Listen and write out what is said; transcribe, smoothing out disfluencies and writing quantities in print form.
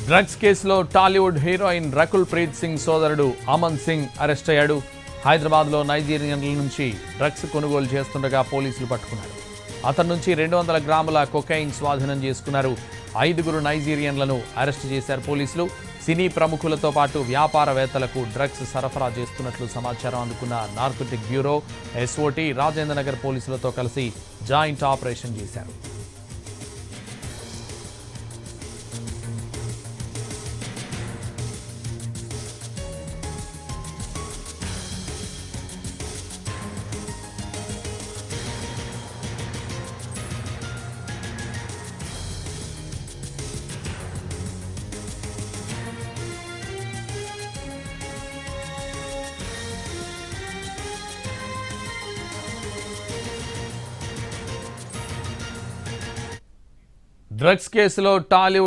Drugs కేసులో Tollywood heroine Rakul Preet Singh సోదరుడు Aman Singh arrest అయ్యాడు. హైదరాబాద్లో నైజీరియన్ల నుంచి డ్రగ్స్ కొనుగోలు చేస్తుండగా పోలీసులు పట్టుకున్నారు. అతని నుంచి 200 గ్రాముల కొకైన్ స్వాధీనం చేసుకున్నారు. 5 నైజీరియన్లను అరెస్టు చేశారు పోలీసులు. సినీ ప్రముఖులతో పాటు వ్యాపారవేత్తలకు డ్రగ్స్ సరఫరా చేస్తున్నట్లు సమాచారం అందుకున్న నార్కోటిక్ బ్యూరో ఎస్ఓటీ రాజేంద్రనగర్ పోలీసులతో కలిసి జాయింట్ ఆపరేషన్ చేశారు. డ్రగ్స్ కేసులో టాలీవుడ్